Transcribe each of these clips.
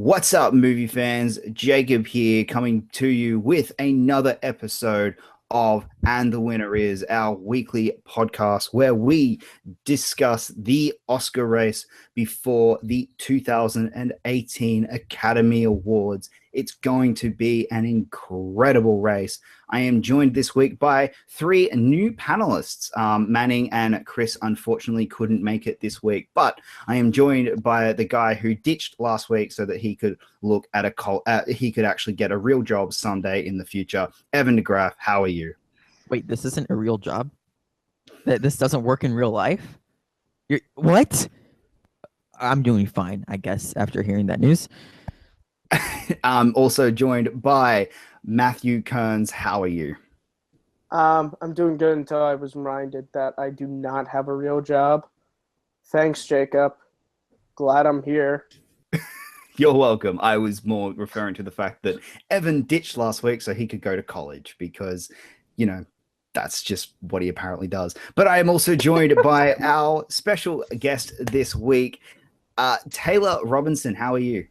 What's up, movie fans? Jacob here, coming to you with another episode of And the Winner Is, our weekly podcast where we discuss the Oscar race before the 2018 Academy Awards. It's going to be an incredible race. I am joined this week by three new panelists. Manning and Chris unfortunately couldn't make it this week, but I am joined by the guy who ditched last week so that he could look at he could actually get a real job someday in the future. Evan DeGraff, how are you? Wait, this isn't a real job? This doesn't work in real life? What? I'm doing fine, I guess, after hearing that news. I'm also joined by Matthew Kearns. How are you? I'm doing good until I was reminded that I do not have a real job. Thanks, Jacob. Glad I'm here. You're welcome. I was more referring to the fact that Evan ditched last week so he could go to college because, that's just what he apparently does. But I am also joined by our special guest this week, Taylor Robinson. How are you?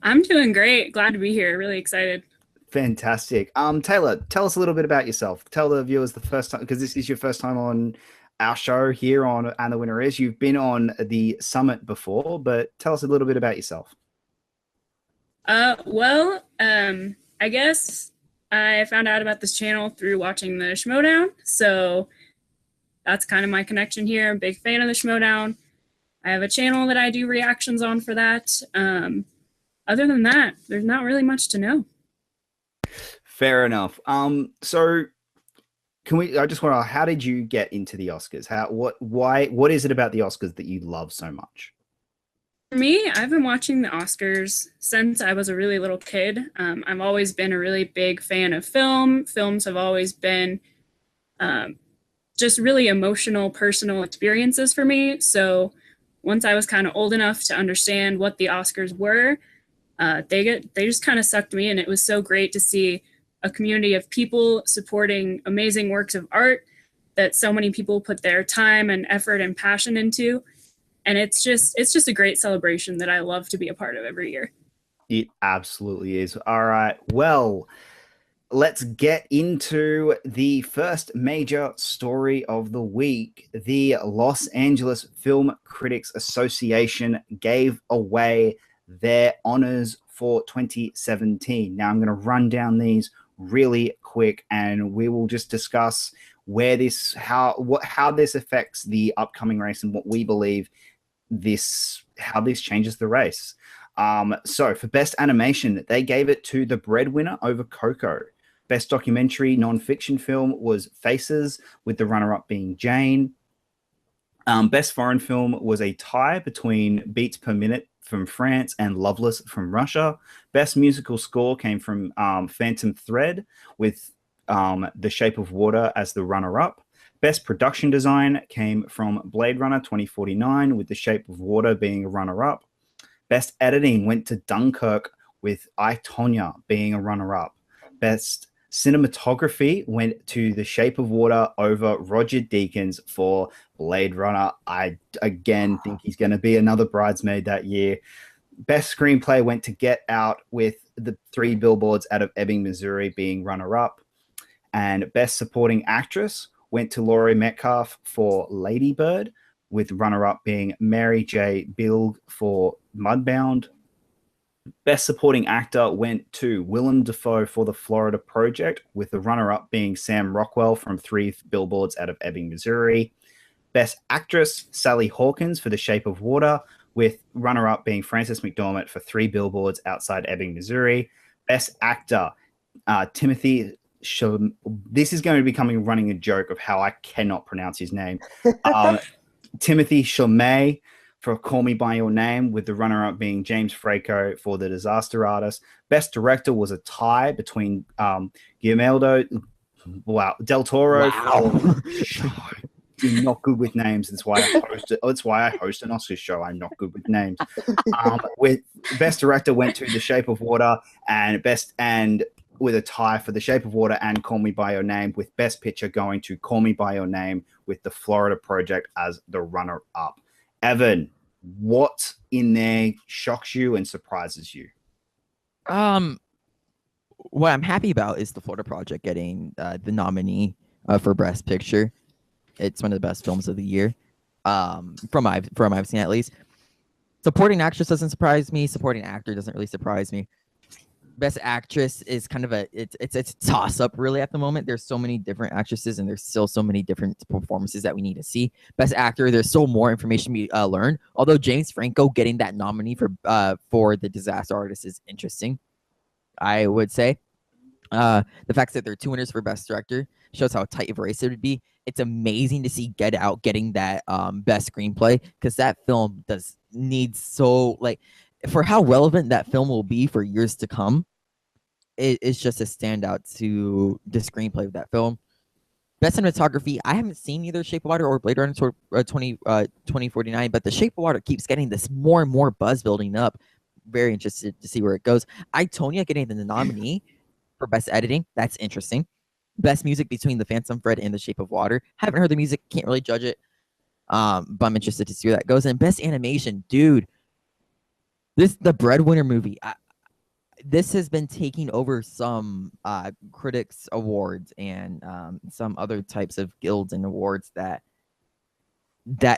I'm doing great. Glad to be here. Really excited. Fantastic. Taylor, tell us a little bit about yourself. Tell the viewers the first time, because this is your first time on our show here on And the Winner Is. You've been on the summit before, but tell us a little bit about yourself. I guess I found out about this channel through watching the Schmodown. So that's kind of my connection here. I'm a big fan of the Schmodown. I have a channel that I do reactions on for that. Other than that, there's not really much to know. Fair enough. So I just want to, how did you get into the Oscars? What is it about the Oscars that you love so much? For me, I've been watching the Oscars since I was a really little kid. I've always been a really big fan of film. Films have always been just really emotional, personal experiences for me. So once I was kind of old enough to understand what the Oscars were, they just kind of sucked me in. It was so great to see a community of people supporting amazing works of art that so many people put their time and effort and passion into. And it's just a great celebration that I love to be a part of every year. It absolutely is. All right. Well, let's get into the first major story of the week. The Los Angeles Film Critics Association gave away their honors for 2017. Now I'm going to run down these really quick and we will just discuss how this affects the upcoming race and what we believe how this changes the race. So for best animation, they gave it to The Breadwinner over Coco. Best documentary nonfiction film was Faces, with the runner-up being Jane. Best foreign film was a tie between Beats Per Minute from France and Loveless from Russia. Best musical score came from Phantom Thread, with The Shape of Water as the runner-up. Best production design came from Blade Runner 2049, with The Shape of Water being a runner-up. Best editing went to Dunkirk, with I, Tonya being a runner-up. Best cinematography went to The Shape of Water over Roger Deakins for Blade Runner. I, again, think he's going to be another bridesmaid that year. Best screenplay went to Get Out, with The Three Billboards Out of Ebbing, Missouri being runner-up. And best supporting actress went to Laurie Metcalf for Lady Bird, with runner-up being Mary J. Bilg for Mudbound. Best supporting actor went to Willem Dafoe for The Florida Project, with the runner-up being Sam Rockwell from Three Billboards Out of Ebbing, Missouri. Best actress, Sally Hawkins for The Shape of Water, with runner-up being Frances McDormand for Three Billboards Outside Ebbing, Missouri. Best actor, Timothy this is going to be becoming running a joke of how I cannot pronounce his name. Timothy Chalamet for Call Me By Your Name, with the runner-up being James Franco for The Disaster Artist. Best director was a tie between Guillermo del Toro. Wow. I'm not good with names. That's why I host an Oscars show. I'm not good with names. With best director went to The Shape of Water, and with a tie for The Shape of Water and Call Me By Your Name, with best picture going to Call Me By Your Name, with The Florida Project as the runner-up. Evan, what in there shocks you and surprises you? What I'm happy about is the Florida Project getting the nominee for Best Picture. It's one of the best films of the year, from I've seen at least. Supporting actress doesn't surprise me. Supporting actor doesn't really surprise me. Best actress is kind of it's a toss up really at the moment. There's so many different actresses and there's still so many different performances that we need to see. Best actor, there's still more information we learn. Although James Franco getting that nominee for The Disaster Artist is interesting, I would say. The fact that there are 2 winners for Best Director shows how tight of a race it would be. It's amazing to see Get Out getting that Best Screenplay, because that film needs so, like, for how relevant that film will be for years to come. It's just a standout to the screenplay of that film. Best cinematography, I haven't seen either Shape of Water or Blade Runner 2049, but The Shape of Water keeps getting this more and more buzz building up. Very interested to see where it goes. I, Tonya getting the nominee for Best Editing, that's interesting. Best music between The Phantom Thread and The Shape of Water. Haven't heard the music, can't really judge it. But I'm interested to see where that goes. And Best Animation, dude, the Breadwinner movie. This has been taking over some critics awards and some other types of guilds and awards that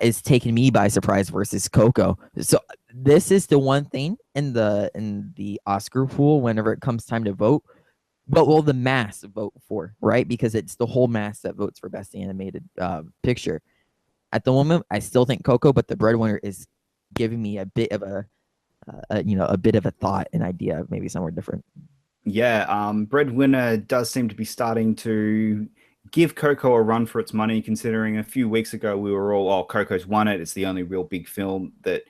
is taking me by surprise versus Coco. So this is the one thing in the Oscar pool whenever it comes time to vote. What will the mass vote for, right? Because it's the whole mass that votes for Best Animated Picture. At the moment, I still think Coco, but the Breadwinner is giving me a bit of a thought, an idea of maybe somewhere different. Yeah, Breadwinner does seem to be starting to give Coco a run for its money, considering a few weeks ago we were all, oh, Coco's won it. It's the only real big film that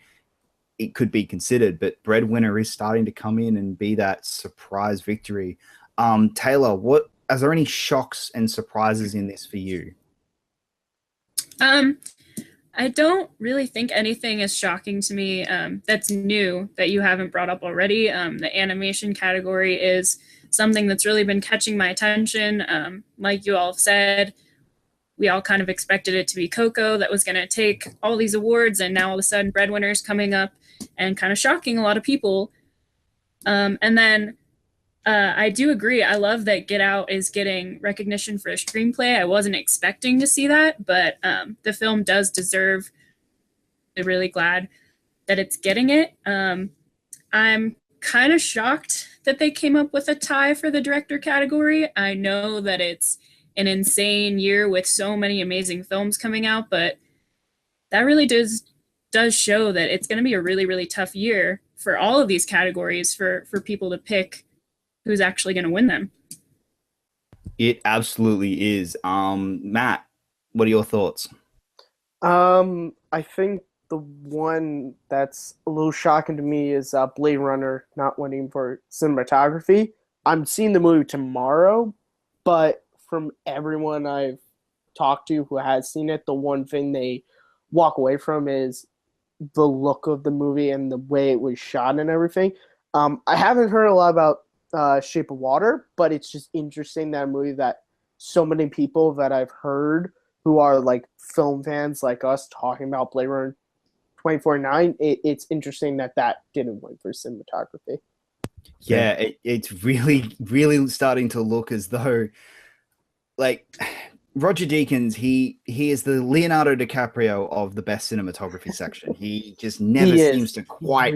it could be considered. But Breadwinner is starting to come in and be that surprise victory. Taylor, is there any shocks and surprises in this for you? I don't really think anything is shocking to me that's new that you haven't brought up already. The animation category is something that's really been catching my attention. Like you all have said, we all kind of expected it to be Coco that was going to take all these awards, and now all of a sudden Breadwinner's coming up and kind of shocking a lot of people. And then I do agree. I love that Get Out is getting recognition for a screenplay. I wasn't expecting to see that, but the film does deserve. I'm really glad that it's getting it. I'm kind of shocked that they came up with a tie for the director category. I know that it's an insane year with so many amazing films coming out, but that really does show that it's going to be a really, really tough year for all of these categories for people to pick who's actually going to win them. It absolutely is. Matt, what are your thoughts? I think the one that's a little shocking to me is Blade Runner not winning for cinematography. I'm seeing the movie tomorrow, but from everyone I've talked to who has seen it, the one thing they walk away from is the look of the movie and the way it was shot and everything. I haven't heard a lot about Shape of Water, but it's just interesting that movie that so many people that I've heard who are like film fans like us talking about Blade Runner 2049, it's interesting that didn't win for cinematography. Yeah, it's really, really starting to look as though, like, Roger Deakins, he is the Leonardo DiCaprio of the best cinematography section. He just never seems to quite.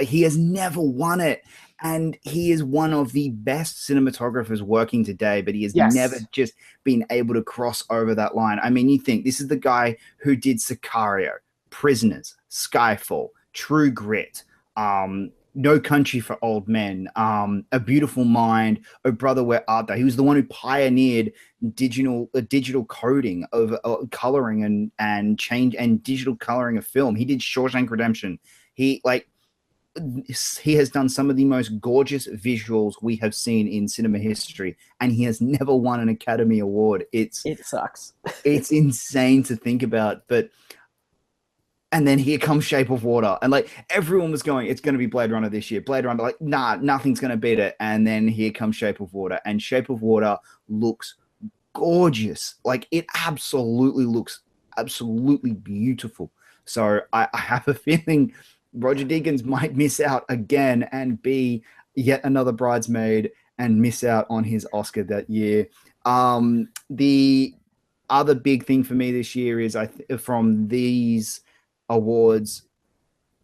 He has never won it, and he is one of the best cinematographers working today. But he has never just been able to cross over that line. I mean, you think this is the guy who did Sicario, Prisoners, Skyfall, True Grit, No Country for Old Men, A Beautiful Mind, Oh Brother, Where Art Thou? He was the one who pioneered digital coding of coloring and change and digital coloring of film. He did Shawshank Redemption. He has done some of the most gorgeous visuals we have seen in cinema history, and he has never won an Academy Award. It sucks. It's insane to think about, but. And then here comes Shape of Water. And like everyone was going, it's going to be Blade Runner this year. Blade Runner, like, nah, nothing's going to beat it. And then here comes Shape of Water. And Shape of Water looks gorgeous. Like it absolutely looks absolutely beautiful. So I have a feeling Roger Deakins might miss out again and be yet another bridesmaid and miss out on his Oscar that year. The other big thing for me this year is from these awards,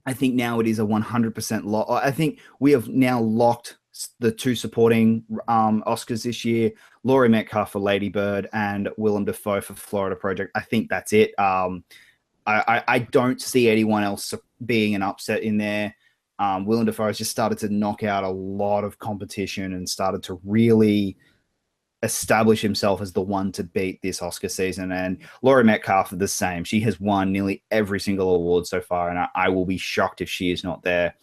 I think now it is a 100% lock. I think we have now locked the two supporting Oscars this year: Laurie Metcalf for Lady Bird and Willem Dafoe for Florida Project. I think that's it. I don't see anyone else being an upset in there. Willem Dafoe has just started to knock out a lot of competition and started to really establish himself as the one to beat this Oscar season. And Laurie Metcalf the same. She has won nearly every single award so far, and I will be shocked if she is not there.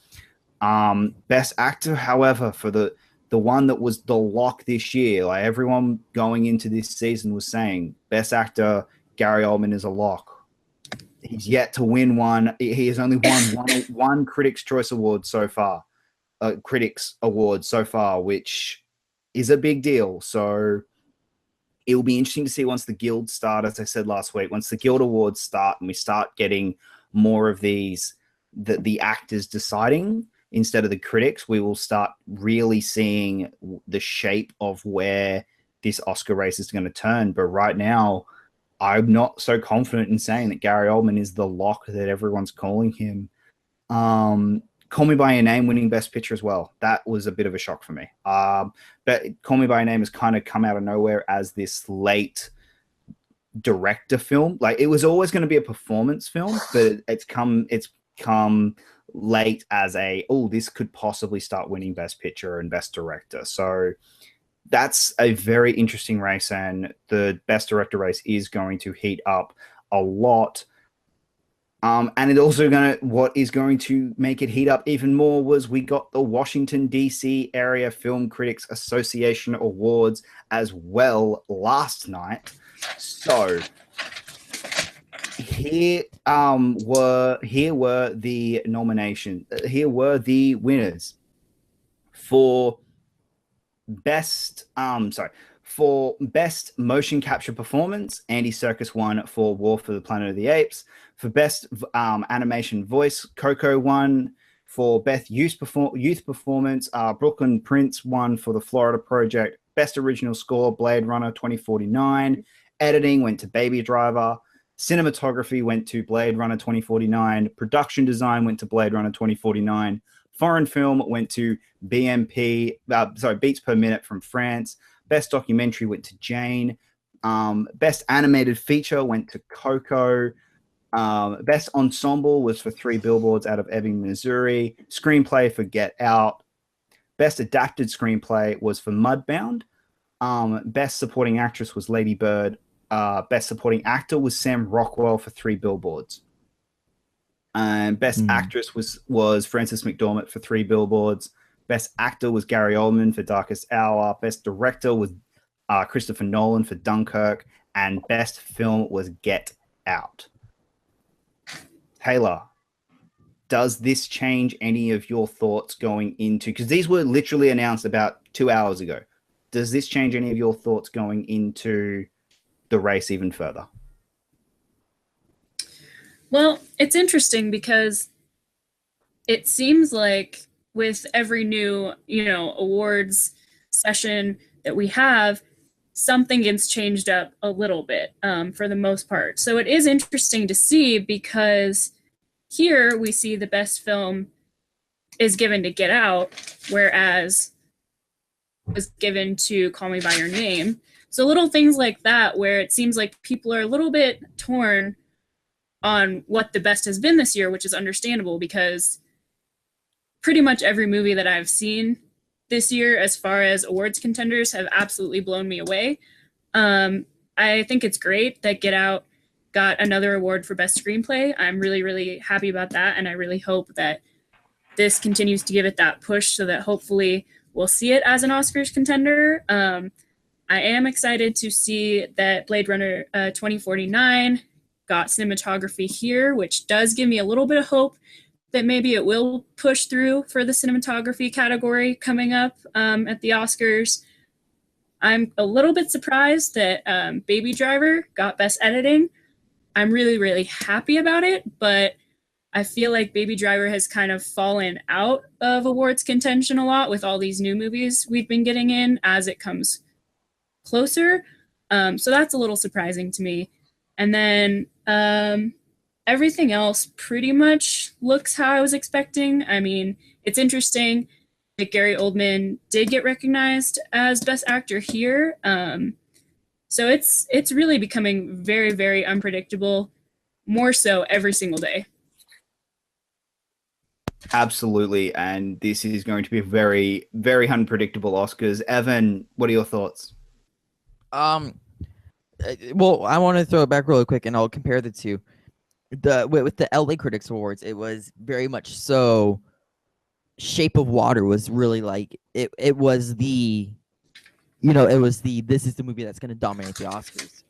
Best actor, however, for the one that was the lock this year, like everyone going into this season was saying, best actor, Gary Oldman is a lock. He's yet to win one. He has only won one Critics' Choice Award so far. Critics Award so far, which is a big deal. So it will be interesting to see once the Guild start, as I said last week, once the Guild Awards start and we start getting more of these, the actors deciding instead of the critics, we will start really seeing the shape of where this Oscar race is going to turn. But right now, I'm not so confident in saying that Gary Oldman is the lock that everyone's calling him. Call Me By Your Name winning Best Picture as well. That was a bit of a shock for me. But Call Me By Your Name has kind of come out of nowhere as this late director film. Like, it was always going to be a performance film, but it's come late as this could possibly start winning Best Picture and Best Director. So that's a very interesting race, and the Best Director race is going to heat up a lot. And it also what is going to make it heat up even more was we got the Washington, D.C. Area Film Critics Association Awards as well last night. So here were the nominations. Here were the winners for best motion capture performance. Andy Serkis won for War for the Planet of the Apes. For best animation voice, Coco won. For best youth performance, Brooklyn Prince won for the Florida Project. Best original score, Blade Runner 2049. Editing went to Baby Driver. Cinematography went to Blade Runner 2049. Production design went to Blade Runner 2049. Foreign film went to Beats Per Minute from France. Best documentary went to Jane. Best animated feature went to Coco. Best ensemble was for Three Billboards Out of Ebbing, Missouri. Screenplay for Get Out. Best adapted screenplay was for Mudbound. Best supporting actress was Lady Bird. Best supporting actor was Sam Rockwell for Three Billboards. And best actress was Frances McDormand for Three Billboards. Best actor was Gary Oldman for Darkest Hour. Best director was Christopher Nolan for Dunkirk. And best film was Get Out. Taylor, does this change any of your thoughts going into, because these were literally announced about 2 hours ago. Does this change any of your thoughts going into the race even further? Well, it's interesting because it seems like with every new, awards session that we have, something gets changed up a little bit for the most part. So it is interesting to see, because here we see the best film is given to Get Out, whereas it was given to Call Me By Your Name. So little things like that, where it seems like people are a little bit torn on what the best has been this year, which is understandable, because pretty much every movie that I've seen this year, as far as awards contenders, have absolutely blown me away. I think it's great that Get Out got another award for best screenplay. I'm really, really happy about that, and I really hope that this continues to give it that push, so that hopefully we'll see it as an Oscars contender. I am excited to see that Blade Runner 2049 got cinematography here, which does give me a little bit of hope that maybe it will push through for the cinematography category coming up at the Oscars. I'm a little bit surprised that Baby Driver got best editing. I'm really, really happy about it, but I feel like Baby Driver has kind of fallen out of awards contention a lot with all these new movies we've been getting in as it comes closer. So that's a little surprising to me. And then everything else pretty much looks how I was expecting. I mean, it's interesting that Gary Oldman did get recognized as Best Actor here. So it's really becoming very, very unpredictable, more so every single day. Absolutely, and this is going to be a very, very unpredictable Oscars. Evan, what are your thoughts? Well, I want to throw it back really quick, and I'll compare the two. With the LA Critics Awards, it was very much so. Shape of Water was really like it was the, this is the movie that's going to dominate the Oscars.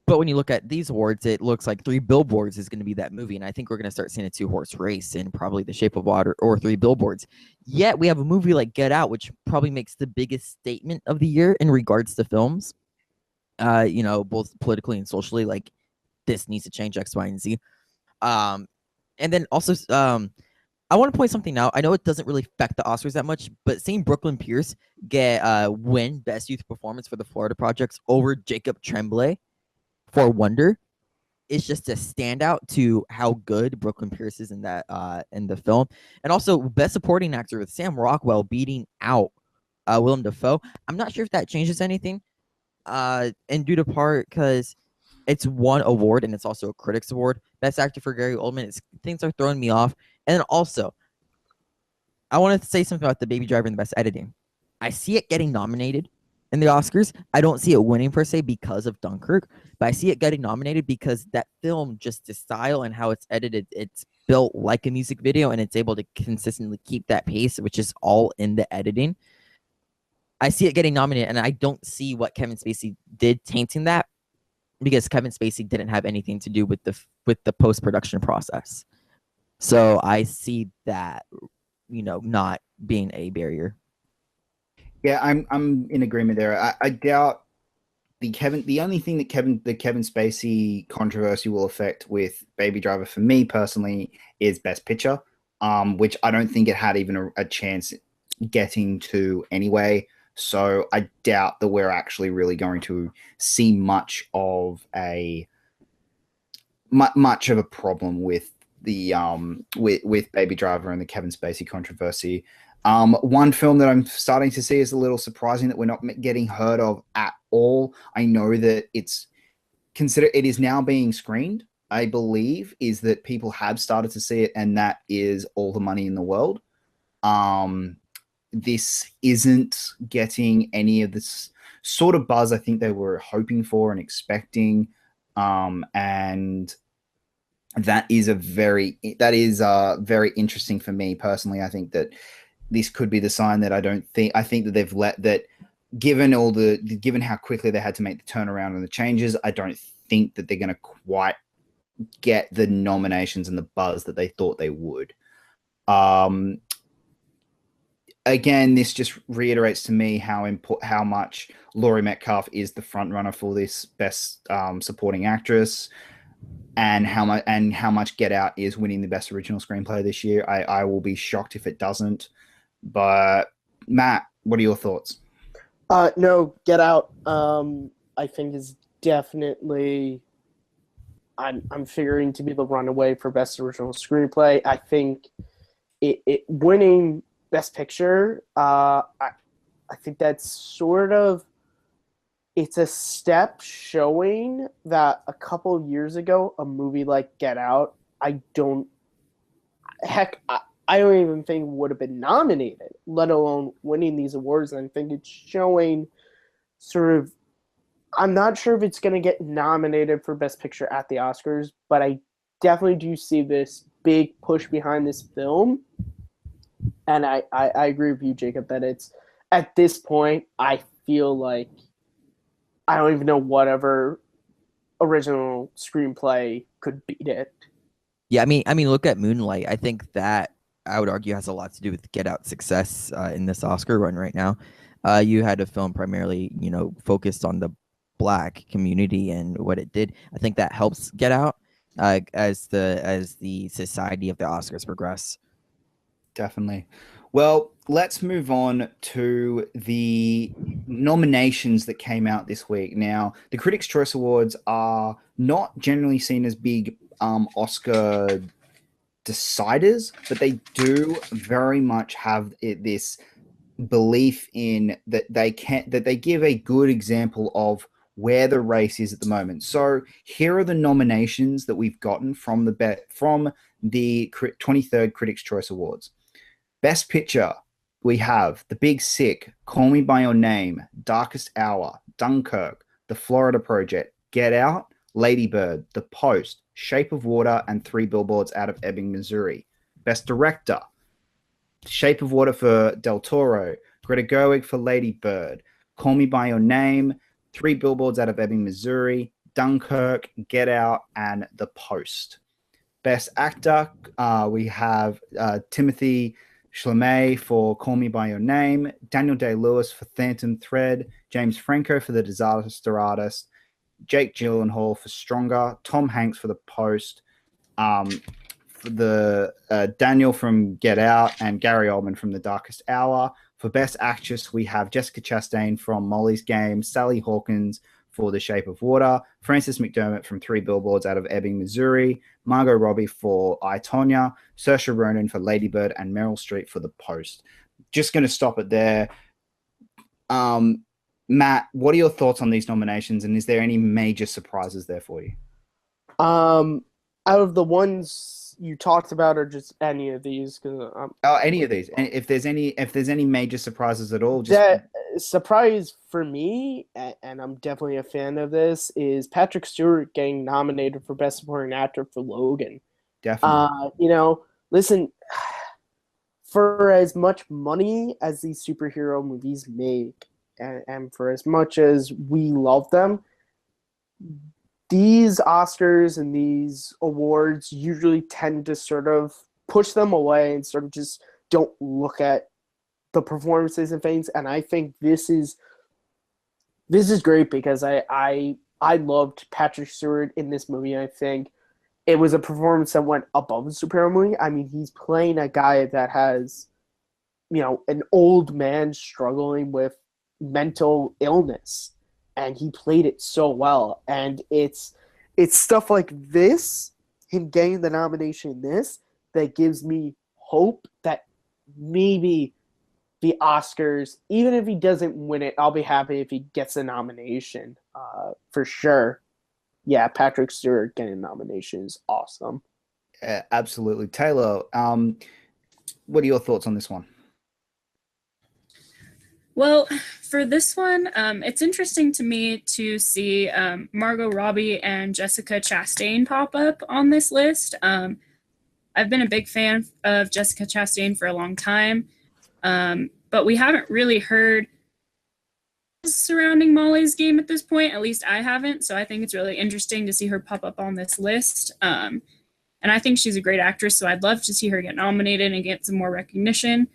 But when you look at these awards, it looks like Three Billboards is going to be that movie, and I think we're going to start seeing a 2-horse race in probably The Shape of Water or Three Billboards. Yet we have a movie like Get Out, which probably makes the biggest statement of the year in regards to films. Both politically and socially, like this needs to change X, Y, and Z. And then also, I want to point something out. I know it doesn't really affect the Oscars that much, but seeing Brooklyn Pierce win Best Youth Performance for the Florida Projects over Jacob Tremblay for Wonder is just a standout to how good Brooklyn Pierce is in that in the film. And also Best Supporting Actor with Sam Rockwell beating out Willem Dafoe. I'm not sure if that changes anything, and due to part because it's one award and it's also a Critics Award. Best Actor for Gary Oldman. Things are throwing me off. And then also, I wanted to say something about the Baby Driver and the Best Editing. I see it getting nominated in the Oscars. I don't see it winning per se because of Dunkirk, but I see it getting nominated because that film, just the style and how it's edited, it's built like a music video and it's able to consistently keep that pace, which is all in the editing. I see it getting nominated, and I don't see what Kevin Spacey did tainting that because Kevin Spacey didn't have anything to do with the post-production process. So I see that, not being a barrier. Yeah, I'm in agreement there. I doubt the only thing that the Kevin Spacey controversy will affect with Baby Driver for me personally is Best Picture, which I don't think it had even a chance getting to anyway. So I doubt that we're actually really going to see much of a problem with the with Baby Driver and the Kevin Spacey controversy. One film that I'm starting to see is a little surprising that we're not getting heard of at all. I know that it is now being screened, I believe, is that people have started to see it, and that is All the Money in the World. This isn't getting any of this sort of buzz I think they were hoping for and expecting. And that is very interesting for me personally. I think that this could be the sign that I think that they've let that given how quickly they had to make the turnaround and the changes, I don't think that they're going to quite get the nominations and the buzz that they thought they would. Again, this just reiterates to me how much Laurie Metcalf is the front runner for this Best Supporting Actress, and how much Get Out is winning the Best Original Screenplay this year. I will be shocked if it doesn't. But Matt, what are your thoughts? No, Get Out. I think is definitely. I'm figuring to be the runaway for Best Original Screenplay. I think it winning Best Picture. I think that's sort of. It's a step showing that a couple of years ago, a movie like Get Out, I don't even think would have been nominated, let alone winning these awards. And I think it's showing sort of, I'm not sure if it's going to get nominated for Best Picture at the Oscars, but I definitely do see this big push behind this film. And I agree with you, Jacob, that it's, at this point, I feel like I don't even know whatever original screenplay could beat it. Yeah, I mean, look at Moonlight. I think that I would argue has a lot to do with Get Out's success in this Oscar run right now. You had a film primarily, focused on the Black community and what it did. I think that helps Get Out as the society of the Oscars progress. Definitely. Well, let's move on to the nominations that came out this week. Now, the Critics' Choice Awards are not generally seen as big Oscar deciders, but they do very much have this belief in that they give a good example of where the race is at the moment. So here are the nominations that we've gotten from the 23rd Critics' Choice Awards. Best Picture, we have The Big Sick, Call Me by Your Name, Darkest Hour, Dunkirk, The Florida Project, Get Out, Lady Bird, The Post, Shape of Water, and Three Billboards Out of Ebbing, Missouri. Best Director, Shape of Water for Del Toro, Greta Gerwig for Lady Bird, Call Me by Your Name, Three Billboards Out of Ebbing, Missouri, Dunkirk, Get Out, and The Post. Best Actor, we have Timothy Chalamet for Call Me by Your Name, Daniel Day-Lewis for Phantom Thread, James Franco for The Disaster Artist, Jake Gyllenhaal for Stronger, Tom Hanks for The Post, for the Daniel from Get Out, and Gary Oldman from The Darkest Hour. For Best Actress, we have Jessica Chastain from Molly's Game, Sally Hawkins for The Shape of Water, Frances McDermott from Three Billboards Out of Ebbing, Missouri, Margot Robbie for I, Tonya, Saoirse Ronan for Lady Bird, and Meryl Streep for The Post. Just going to stop it there. Matt, what are your thoughts on these nominations, and is there any major surprises there for you? Out of the ones you talked about, or just any of these? Any of these. And if there's any major surprises at all, just that surprise for me, and I'm definitely a fan of this, is Patrick Stewart getting nominated for Best Supporting Actor for Logan. Definitely. Listen, for as much money as these superhero movies make, and for as much as we love them, these Oscars and these awards usually tend to sort of push them away and sort of just don't look at the performances and things. And I think this is great because I loved Patrick Stewart in this movie. I think it was a performance that went above the superhero movie. I mean, he's playing a guy that has, an old man struggling with mental illness, and he played it so well. And it's stuff like this, him getting the nomination in this, that gives me hope that maybe the Oscars, even if he doesn't win it, I'll be happy if he gets a nomination, for sure. Yeah, Patrick Stewart getting a nomination is awesome. Absolutely. Taylor, what are your thoughts on this one? Well, for this one, it's interesting to me to see Margot Robbie and Jessica Chastain pop up on this list. I've been a big fan of Jessica Chastain for a long time, but we haven't really heard surrounding Molly's Game at this point. At least I haven't, so I think it's really interesting to see her pop up on this list. And I think she's a great actress, so I'd love to see her get nominated and get some more recognition.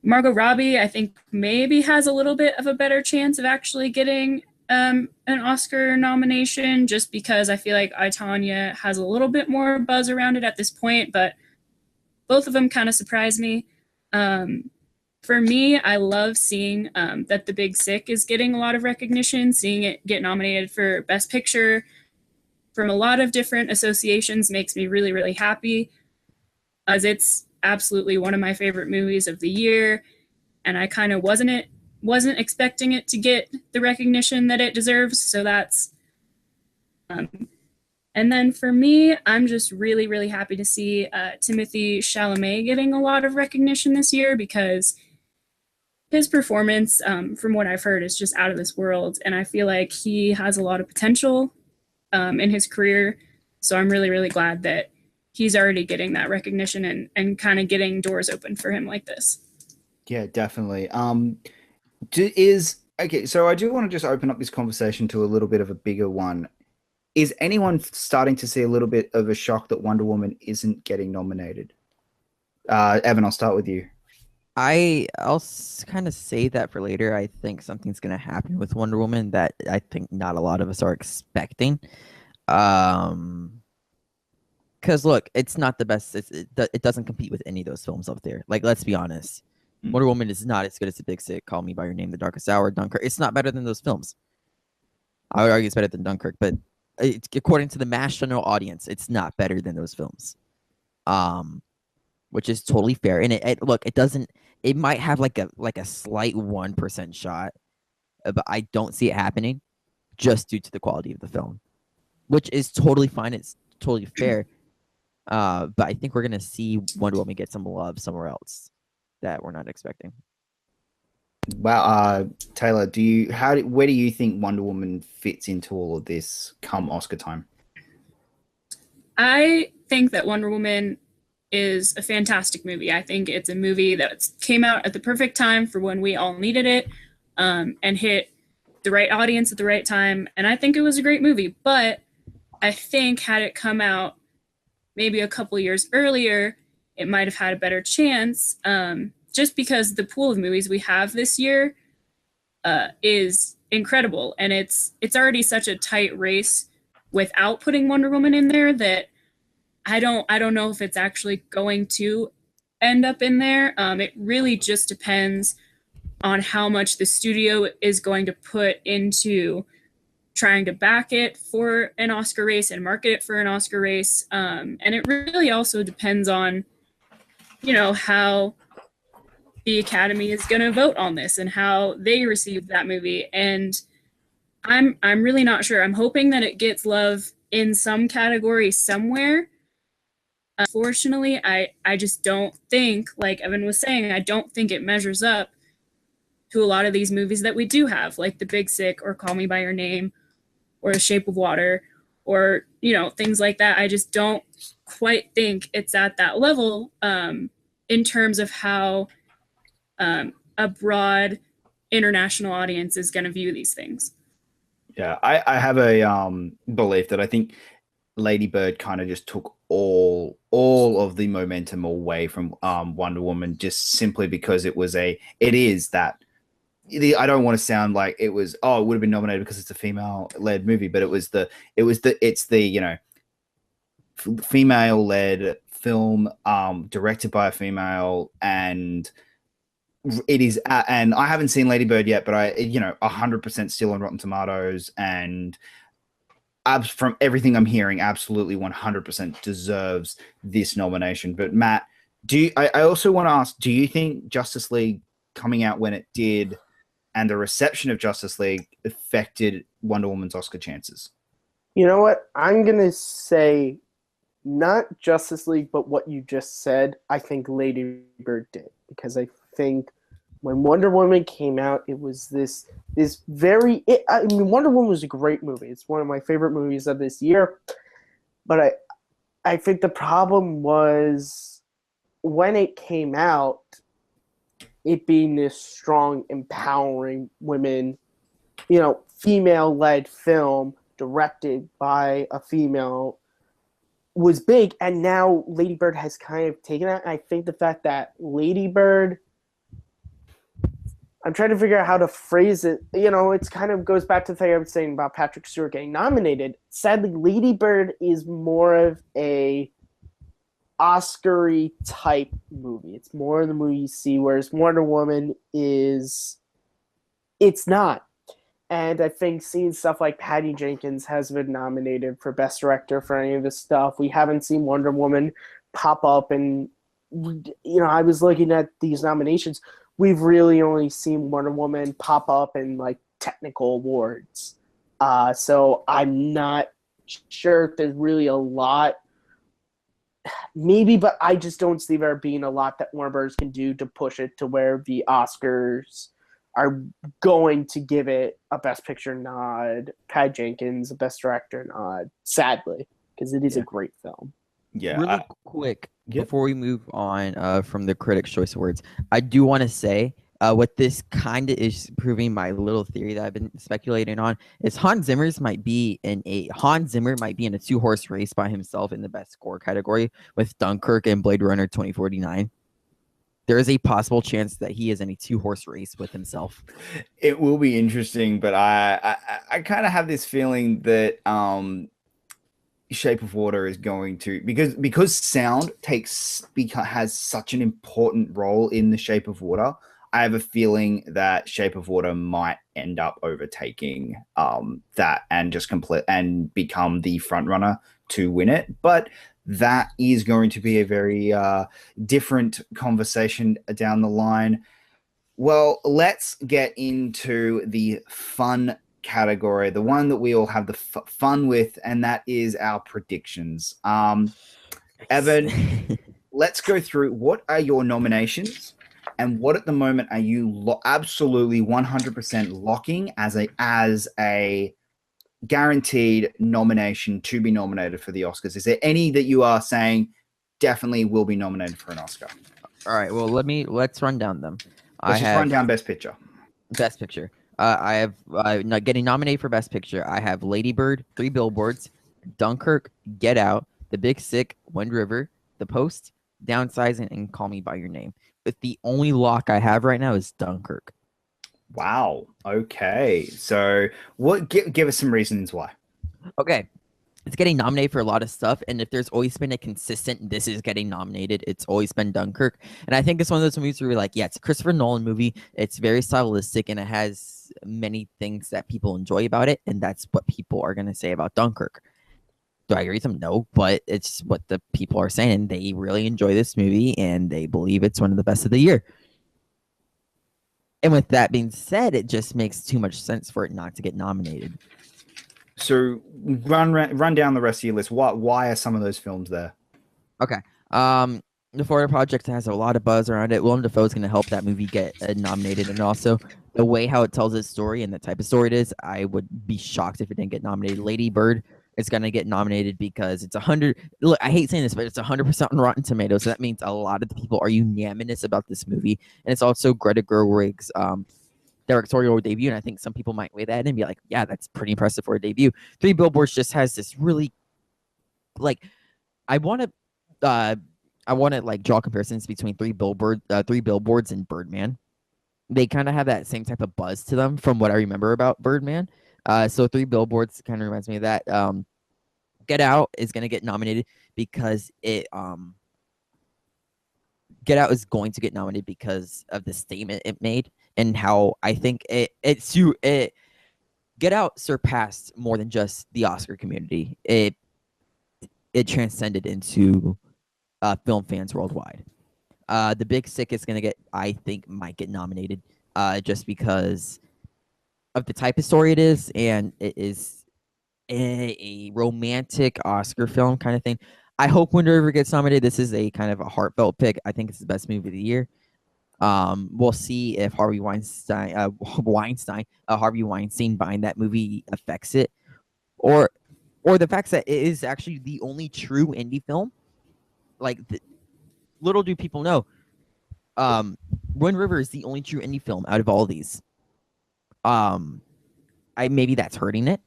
Margot Robbie, I think, maybe has a little bit of a better chance of actually getting an Oscar nomination, just because I feel like I, Tonya has a little bit more buzz around it at this point, but both of them kind of surprise me. For me, I love seeing that The Big Sick is getting a lot of recognition, seeing it get nominated for Best Picture from a lot of different associations makes me really, really happy, as it's absolutely one of my favorite movies of the year, and I kind of wasn't expecting it to get the recognition that it deserves, so that's and then for me, I'm just really, really happy to see Timothy Chalamet getting a lot of recognition this year, because his performance, from what I've heard, is just out of this world, and I feel like he has a lot of potential in his career, so I'm really, really glad that he's already getting that recognition and kind of getting doors open for him like this. Yeah, definitely. Okay, so I do want to just open up this conversation to a little bit of a bigger one. Is anyone starting to see a little bit of a shock that Wonder Woman isn't getting nominated? Evan, I'll start with you. I'll kind of save that for later. I think something's gonna happen with Wonder Woman that I think not a lot of us are expecting. Because look, it's not the best. It doesn't compete with any of those films up there. Like, let's be honest, Wonder Woman is not as good as The Big Sick, Call Me by Your Name, The Darkest Hour, Dunkirk. It's not better than those films. I would argue it's better than Dunkirk, but according to the mass general audience, it's not better than those films. Which is totally fair. And look, it doesn't. It might have like a slight 1% shot, but I don't see it happening, just due to the quality of the film, which is totally fine. It's totally fair. But I think we're gonna see Wonder Woman get some love somewhere else that we're not expecting. Well, Taylor, where do you think Wonder Woman fits into all of this come Oscar time? I think that Wonder Woman is a fantastic movie. I think it's a movie that came out at the perfect time for when we all needed it, and hit the right audience at the right time. And I think it was a great movie. But I think had it come out maybe a couple years earlier, it might have had a better chance. Just because the pool of movies we have this year is incredible, and it's already such a tight race without putting Wonder Woman in there that I don't know if it's actually going to end up in there. It really just depends on how much the studio is going to put into trying to back it for an Oscar race and market it for an Oscar race. And it really also depends on, how the Academy is going to vote on this and how they receive that movie. And I'm really not sure. I'm hoping that it gets love in some category somewhere. Unfortunately, I just don't think, like Evan was saying, I don't think it measures up to a lot of these movies that we do have, like The Big Sick or Call Me by Your Name or The Shape of Water or, things like that. I just don't quite think it's at that level in terms of how a broad international audience is going to view these things. Yeah, I have a belief that I think Lady Bird kind of just took all of the momentum away from Wonder Woman, just simply because it is that. I don't want to sound like it was, it would have been nominated because it's a female-led movie, but it's the female-led film directed by a female, and it is, and I haven't seen Lady Bird yet, but 100% still on Rotten Tomatoes, and from everything I'm hearing, absolutely 100% deserves this nomination. But Matt, I also want to ask, do you think Justice League coming out when it did and the reception of Justice League affected Wonder Woman's Oscar chances? You know what? I'm going to say not Justice League, but what you just said, I think Lady Bird did. Because I think when Wonder Woman came out, it was this very... Wonder Woman was a great movie. It's one of my favorite movies of this year. But I think the problem was when it came out, it being this strong, empowering women, female-led film directed by a female was big. And now Lady Bird has kind of taken that. And I think the fact that Lady Bird, I'm trying to figure out how to phrase it. It's kind of goes back to the thing I was saying about Patrick Stewart getting nominated. Sadly, Lady Bird is more of a Oscar-y type movie. It's more of the movie you see, whereas Wonder Woman it's not. And I think seeing stuff like Patty Jenkins has been nominated for Best Director for any of this stuff. We haven't seen Wonder Woman pop up, and I was looking at these nominations. We've really only seen Wonder Woman pop up in like technical awards. So I'm not sure if there's really a lot. Maybe, but I just don't see there being a lot that Warner Bros. Can do to push it to where the Oscars are going to give it a Best Picture nod, Pat Jenkins a Best Director nod, sadly, because it is a great film. Yeah. Really quick, before we move on from the Critics' Choice Awards, I do want to say what this kind of is proving my little theory that I've been speculating on is Hans Zimmer might be in a 2-horse race by himself in the Best Score category with Dunkirk and Blade Runner 2049. there is a possible chance that he is in a 2-horse race with himself. It will be interesting, but I kind of have this feeling that Shape of Water is going to, because sound has such an important role in the Shape of Water. I have a feeling that Shape of Water might end up overtaking that and just become the front runner to win it. But that is going to be a very different conversation down the line. Well, let's get into the fun category, the one that we all have the fun with, and that is our predictions. Evan, let's go through what are your nominations and what at the moment are you absolutely 100% locking as a guaranteed nomination to be nominated for the Oscars? Is there any that you are saying definitely will be nominated for an Oscar? All right, well, let's run down them. Let's just run down Best Picture. Best Picture. I have getting nominated for Best Picture. I have Lady Bird, 3 Billboards, Dunkirk, Get Out, The Big Sick, Wind River, The Post, Downsizing, and Call Me by Your Name. But the only lock I have right now is Dunkirk. Wow. Okay. So, give us some reasons why. Okay. It's getting nominated for a lot of stuff, and if there's always been a consistent this is getting nominated, it's always been Dunkirk. And I think it's one of those movies where you're like, yeah, it's a Christopher Nolan movie. It's very stylistic, and it has many things that people enjoy about it, and that's what people are going to say about Dunkirk. Do I agree with them? No, but it's what the people are saying, and they really enjoy this movie, and they believe it's one of the best of the year. And with that being said, it just makes too much sense for it not to get nominated. So run down the rest of your list. Why are some of those films there? Okay. The Florida Project has a lot of buzz around it. Willem Dafoe is going to help that movie get nominated, and also the way how it tells its story and the type of story it is, I would be shocked if it didn't get nominated. Lady Bird is going to get nominated because it's 100. Look, I hate saying this, but it's 100% on Rotten Tomatoes. So that means a lot of the people are unanimous about this movie, and it's also Greta Gerwig's directorial debut, and I think some people might weigh that and be like, yeah, that's pretty impressive for a debut. 3 Billboards just has this really, like, I want to like draw comparisons between 3 Billboards and Birdman. They kind of have that same type of buzz to them from what I remember about Birdman. So 3 Billboards kind of reminds me of that. Get Out is going to get nominated because Get Out is going to get nominated because of the statement it made and how I think it Get Out surpassed more than just the Oscar community. It transcended into film fans worldwide. The Big Sick is going to might get nominated just because of the type of story it is, and it is a romantic Oscar film kind of thing. I hope Wind River gets nominated. This is a kind of a heartfelt pick. I think it's the best movie of the year. We'll see if Harvey Weinstein buying that movie affects it, or the fact that it is actually the only true indie film. Like, little do people know, Wind River is the only true indie film out of all of these. Maybe that's hurting it.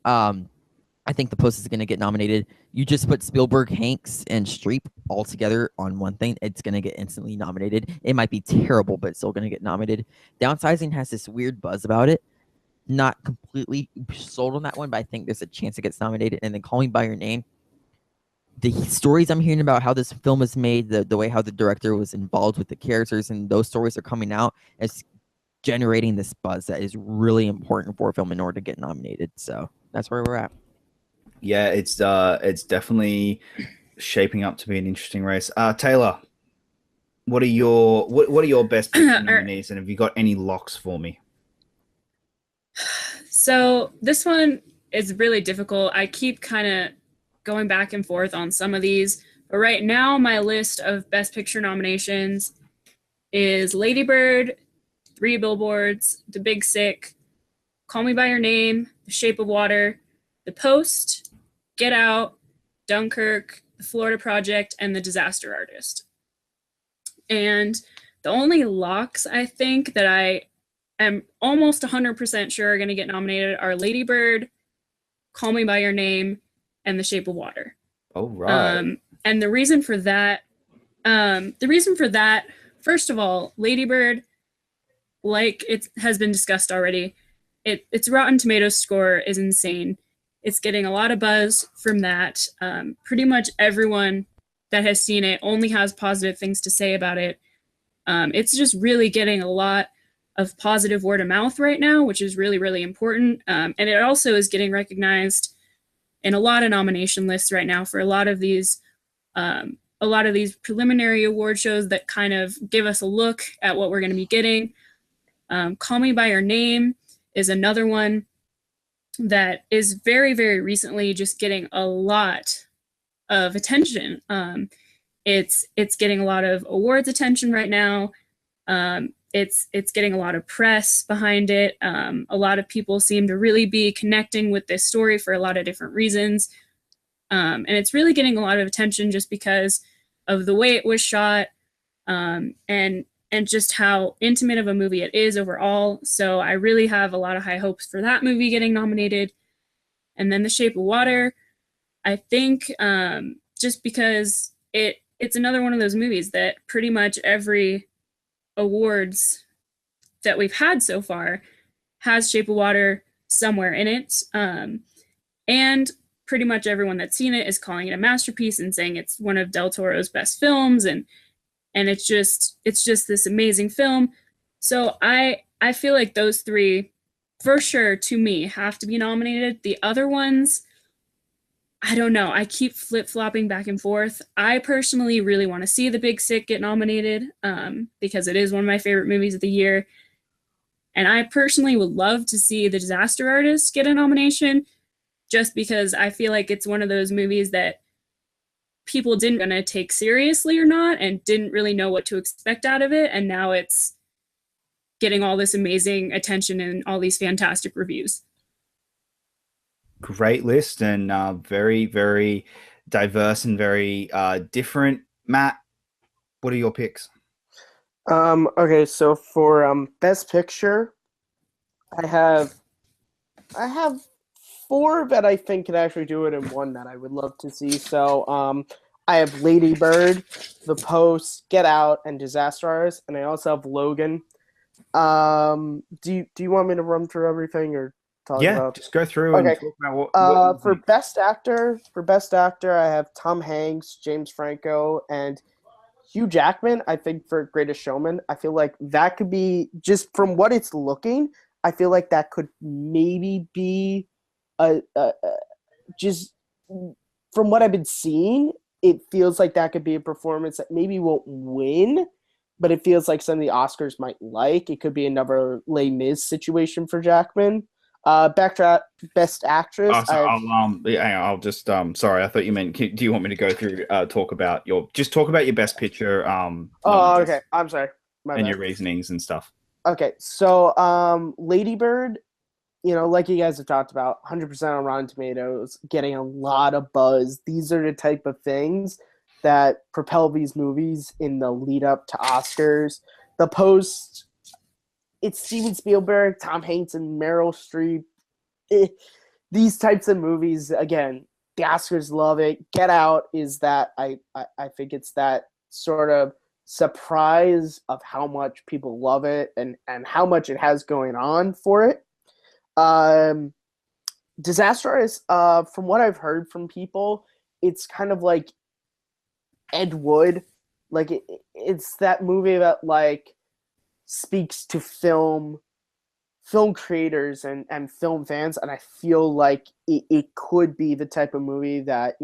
I think The Post is going to get nominated. You just put Spielberg, Hanks, and Streep all together on one thing, it's going to get instantly nominated. It might be terrible, but it's still going to get nominated. Downsizing has this weird buzz about it. Not completely sold on that one, but I think there's a chance it gets nominated. And then Call Me by Your Name. The stories I'm hearing about how this film was made, the way how the director was involved with the characters, and those stories are coming out, it's generating this buzz that is really important for a film in order to get nominated. So that's where we're at. Yeah, it's definitely shaping up to be an interesting race. Taylor, what are your best picture nominees, and have you got any locks for me? So this one is really difficult. I keep kind of going back and forth on some of these, but right now my list of Best Picture nominations is Lady Bird, 3 Billboards, The Big Sick, Call Me by Your Name, The Shape of Water, The Post, Get Out, Dunkirk, The Florida Project, and The Disaster Artist. And the only locks I think that I am almost 100% sure are going to get nominated are Lady Bird, Call Me by Your Name, and The Shape of Water. Oh, right. And the reason for that First of all, Lady Bird, like it has been discussed already, its Rotten Tomatoes score is insane. It's getting a lot of buzz from that. Pretty much everyone that has seen it only has positive things to say about it. It's just really getting a lot of positive word of mouth right now, which is really, really important. And it also is getting recognized in a lot of nomination lists right now for a lot of these preliminary award shows that kind of give us a look at what we're going to be getting. Call Me by Your Name is another one that is very, very recently just getting a lot of attention. It's getting a lot of awards attention right now. It's getting a lot of press behind it. A lot of people seem to really be connecting with this story for a lot of different reasons. And it's really getting a lot of attention just because of the way it was shot, and just how intimate of a movie it is overall. So I really have a lot of high hopes for that movie getting nominated. And then The Shape of Water, I think, just because it's another one of those movies that pretty much every awards that we've had so far has Shape of Water somewhere in it. And pretty much everyone that's seen it is calling it a masterpiece and saying it's one of Del Toro's best films, and it's just this amazing film. So I feel like those three, for sure, to me, have to be nominated. The other ones, I don't know. I keep flip-flopping back and forth. I personally really want to see The Big Sick get nominated, because it is one of my favorite movies of the year. And I personally would love to see The Disaster Artist get a nomination, just because I feel like it's one of those movies that people didn't gonna take seriously or not, and didn't really know what to expect out of it. And now it's getting all this amazing attention and all these fantastic reviews. Great list, and very, very diverse and very different. Matt, what are your picks? Okay, so for Best Picture, I have four that I think could actually do it, and one that I would love to see. So I have Lady Bird, The Post, Get Out, and Disaster Artist, and I also have Logan. Do you want me to run through everything or talk about? Just go through and talk about what for Best Actor, I have Tom Hanks, James Franco, and Hugh Jackman. I think for Greatest Showman, I feel like that could be, just from what it's looking, I feel like that could maybe be just from what I've been seeing, it feels like that could be a performance that maybe won't win, but it feels like some of the Oscars might like. It could be another Les Mis situation for Jackman. Back to Best Actress. I'll just sorry, I thought you meant, do you want me to go through talk about your Best Picture okay, I'm sorry. And your reasonings and stuff. Okay, so Lady Bird, like you guys have talked about, 100% on Rotten Tomatoes, getting a lot of buzz. These are the type of things that propel these movies in the lead up to Oscars. The Post, it's Steven Spielberg, Tom Hanks, and Meryl Streep. These types of movies, again, the Oscars love it. Get Out is that, I think it's that sort of surprise of how much people love it and how much it has going on for it. Disaster Artist, from what I've heard from people, it's kind of like Ed Wood. Like it's that movie that like speaks to film creators and film fans, and I feel like it could be the type of movie that,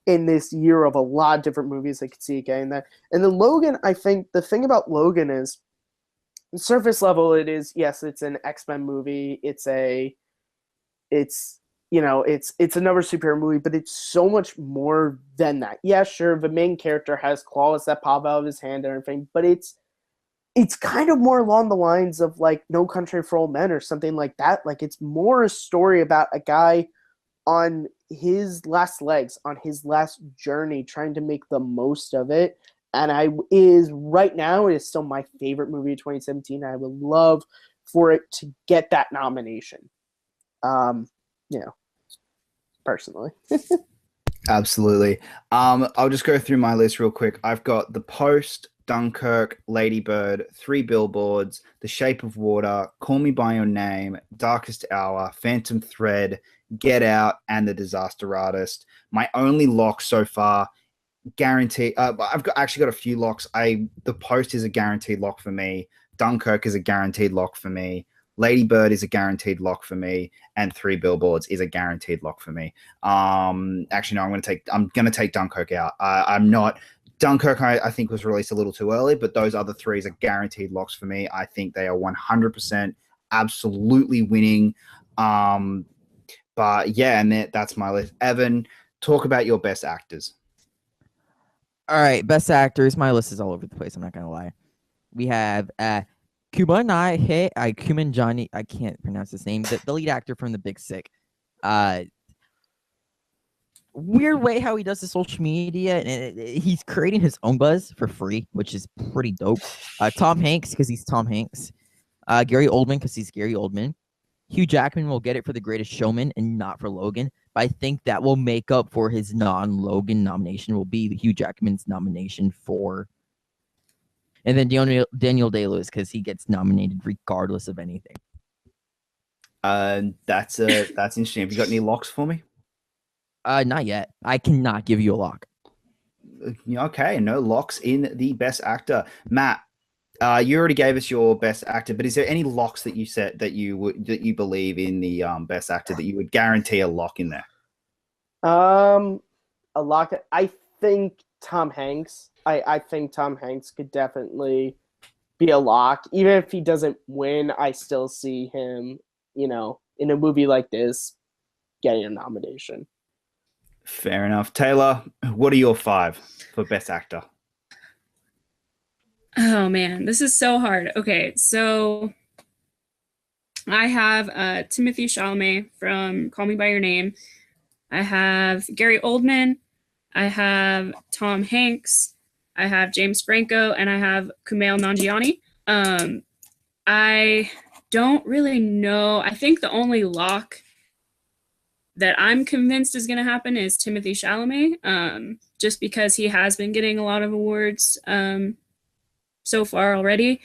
in this year of a lot of different movies, I could see getting that. And then Logan, I think the thing about Logan is, surface level, it is, yes, it's an X-Men movie. It's another superhero movie, but it's so much more than that. Yeah, sure, the main character has claws that pop out of his hand and everything, but it's kind of more along the lines of like No Country for Old Men or something like that. Like it's more a story about a guy on his last legs, on his last journey, trying to make the most of it. And right now it is still my favorite movie of 2017. I would love for it to get that nomination. Personally. Absolutely. I'll just go through my list real quick. I've got The Post, Dunkirk, Lady Bird, Three Billboards, The Shape of Water, Call Me by Your Name, Darkest Hour, Phantom Thread, Get Out, and The Disaster Artist. My only lock so far, guaranteed. Actually got a few locks. The Post is a guaranteed lock for me. Dunkirk is a guaranteed lock for me. Lady Bird is a guaranteed lock for me, and Three Billboards is a guaranteed lock for me. Actually, no, I'm gonna take Dunkirk out. I'm not. Dunkirk, I think, was released a little too early, but those other threes are guaranteed locks for me. I think they are 100% absolutely winning. But yeah, and that's my list. Evan, talk about your best actors. All right, best actors. My list is all over the place. I'm not gonna lie. We have Kuman Johnny. I can't pronounce his name. The lead actor from The Big Sick. Weird way how he does the social media, and he's creating his own buzz for free, which is pretty dope. Tom Hanks, because he's Tom Hanks. Gary Oldman, because he's Gary Oldman. Hugh Jackman will get it for The Greatest Showman and not for Logan. But I think that will make up for his non-Logan nomination, will be Hugh Jackman's nomination for. And then Daniel Day-Lewis, because he gets nominated regardless of anything. That's interesting. Have you got any locks for me? Not yet. I cannot give you a lock. Okay, no locks in the best actor. Matt, you already gave us your best actor, but is there any locks that you said that you believe in the best actor that you would guarantee a lock in there? A lock. I think Tom Hanks. I think Tom Hanks could definitely be a lock. Even if he doesn't win, I still see him, in a movie like this, getting a nomination. Fair enough. Taylor, what are your 5 for best actor? Oh man, this is so hard. Okay, so I have Timothy Chalamet from Call Me by Your Name. I have Gary Oldman. I have Tom Hanks. I have James Franco, and I have Kumail Nanjiani. I don't really know. I think the only lock that I'm convinced is going to happen is Timothy Chalamet, just because he has been getting a lot of awards so far already.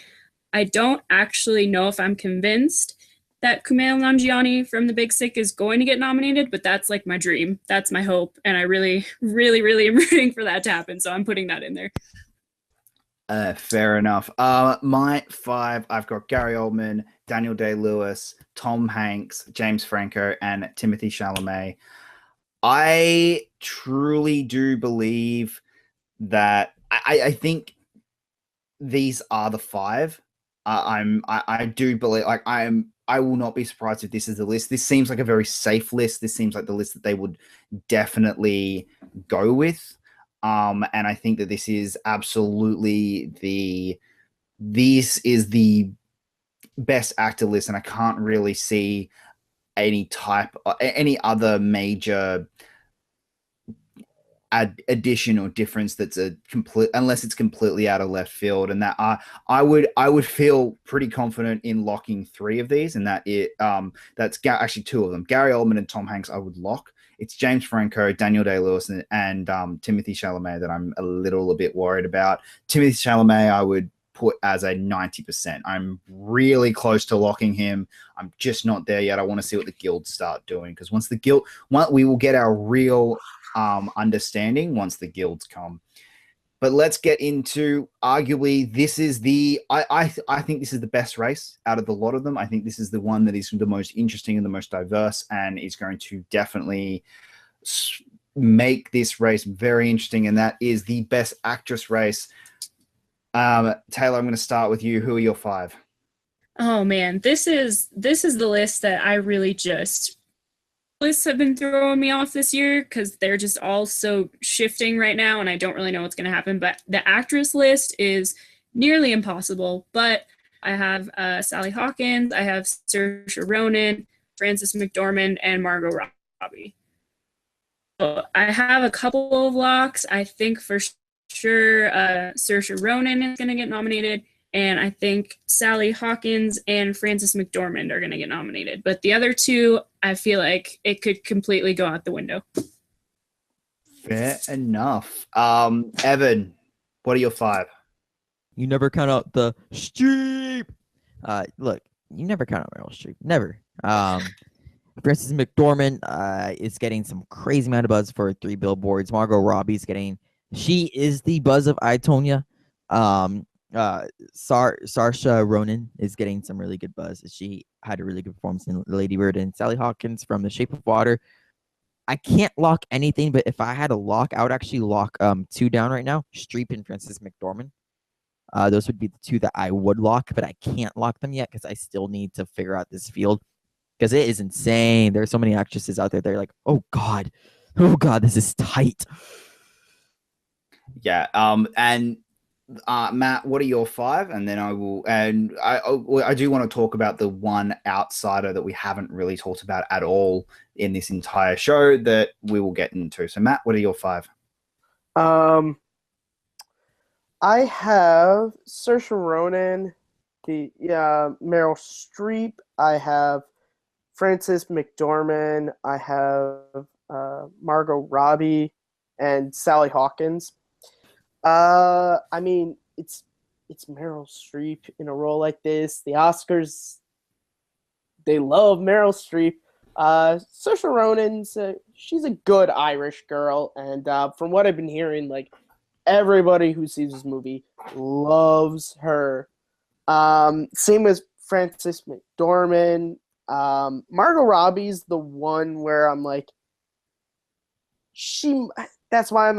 I don't actually know if I'm convinced that Kumail Nanjiani from The Big Sick is going to get nominated, but that's like my dream. That's my hope. And I really, really, really am rooting for that to happen. So I'm putting that in there. Fair enough. My 5, I've got Gary Oldman, Daniel Day-Lewis, Tom Hanks, James Franco, and Timothy Chalamet. I truly do believe that I think these are the 5. I do believe, I will not be surprised if this is the list. This seems like a very safe list. This seems like the list that they would definitely go with. And I think that this is absolutely the best actor list, and I can't really see any other major addition or difference that's unless it's completely out of left field. And that I would feel pretty confident in locking 3 of these, and that's actually 2 of them. Gary Oldman and Tom Hanks I would lock. It's James Franco, Daniel Day-Lewis, and Timothy Chalamet that I'm a bit worried about. Timothy Chalamet I would put as a 90%. I'm really close to locking him. I'm just not there yet. I want to see what the guilds start doing, because we will get our real understanding once the guilds come. But let's get into, arguably, this is I think this is the best race out of the lot of them. I think this is the one that is the most interesting and the most diverse, and is going to definitely make this race very interesting, and that is the best actress race. Taylor, I'm going to start with you. Who are your 5? Oh man, this is the list that I really lists have been throwing me off this year, because they're just all so shifting right now, and I don't really know what's going to happen. But the actress list is nearly impossible. But I have Sally Hawkins, I have Saoirse Ronan, Frances McDormand, and Margot Robbie. So I have a couple of locks. I think for sure Saoirse Ronan is going to get nominated, and I think Sally Hawkins and Frances McDormand are going to get nominated. But the other 2, I feel like it could completely go out the window. Fair enough. Evan, what are your 5? You never count out the Streep. Look, you never count out Meryl Streep. Never. Frances McDormand is getting some crazy amount of buzz for 3 Billboards. Margot Robbie's getting. She is the buzz of I, Tonya. Saoirse Ronan is getting some really good buzz. She had a really good performance in Lady Bird, and Sally Hawkins from The Shape of Water. I can't lock anything, but if I had a lock, I would actually lock 2 down right now. Streep and Frances McDormand. Those would be the 2 that I would lock, but I can't lock them yet because I still need to figure out this field because it is insane. There are so many actresses out there. They're like, oh god, this is tight. Yeah. And Matt, what are your 5? And then I will. And I do want to talk about the one outsider that we haven't really talked about at all in this entire show that we will get into. So, Matt, what are your 5? I have Saoirse Ronan, Meryl Streep. I have Frances McDormand. I have Margot Robbie and Sally Hawkins. I mean, it's Meryl Streep in a role like this. The Oscars, they love Meryl Streep. Saoirse Ronan's she's a good Irish girl, and from what I've been hearing, like everybody who sees this movie loves her. Same as Frances McDormand. Margot Robbie's the one where I'm like, that's why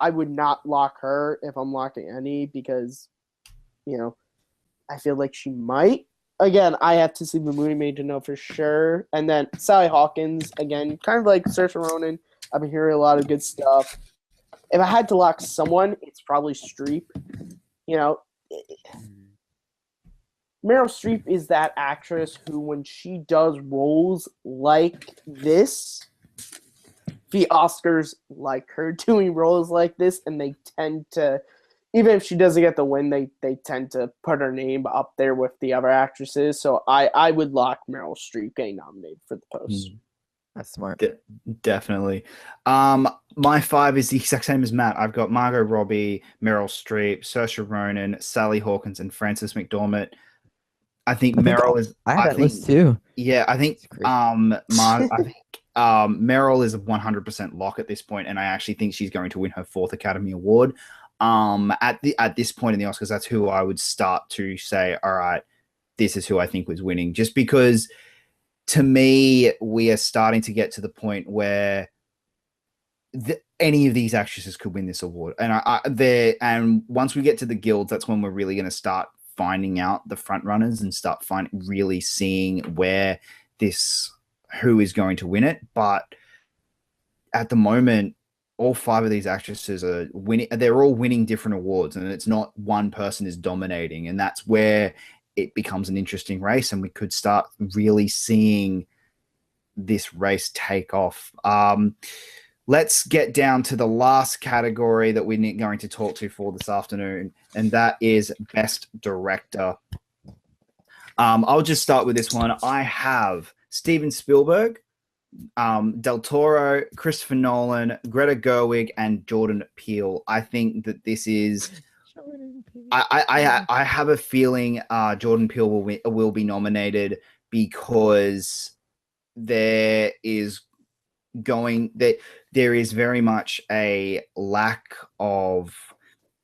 I would not lock her if I'm locking any, because, I feel like she might. Again, I have to see the movie made to know for sure. And then Sally Hawkins, again, kind of like Saoirse Ronan. I've been hearing a lot of good stuff. If I had to lock someone, it's probably Streep. Meryl Streep is that actress who, when she does roles like this, the Oscars like her doing roles like this, and they tend to, even if she doesn't get the win, they tend to put her name up there with the other actresses. So I would lock Meryl Streep getting nominated for the post. That's smart. Definitely. My 5 is the exact same as Matt. I've got Margot Robbie, Meryl Streep, Saoirse Ronan, Sally Hawkins, and Frances McDormand. I think Meryl is. I have that list too. Yeah, I think Meryl is a 100% lock at this point, and I actually think she's going to win her 4th Academy Award. At this point in the Oscars, that's who I would start to say, all right, this is who I think was winning, just because to me we are starting to get to the point where any of these actresses could win this award, and once we get to the guilds, that's when we're really going to start finding out the front runners and start really seeing who is going to win it. But at the moment, all 5 of these actresses are winning. They're all winning different awards, and it's not one person is dominating. And that's where it becomes an interesting race, and we could start really seeing this race take off. Let's get down to the last category that we're going to talk to for this afternoon, and that is Best Director. I'll just start with this one. I have Steven Spielberg, Del Toro, Christopher Nolan, Greta Gerwig, and Jordan Peele. I think that this is. I have a feeling Jordan Peele will be nominated because there is very much a lack of.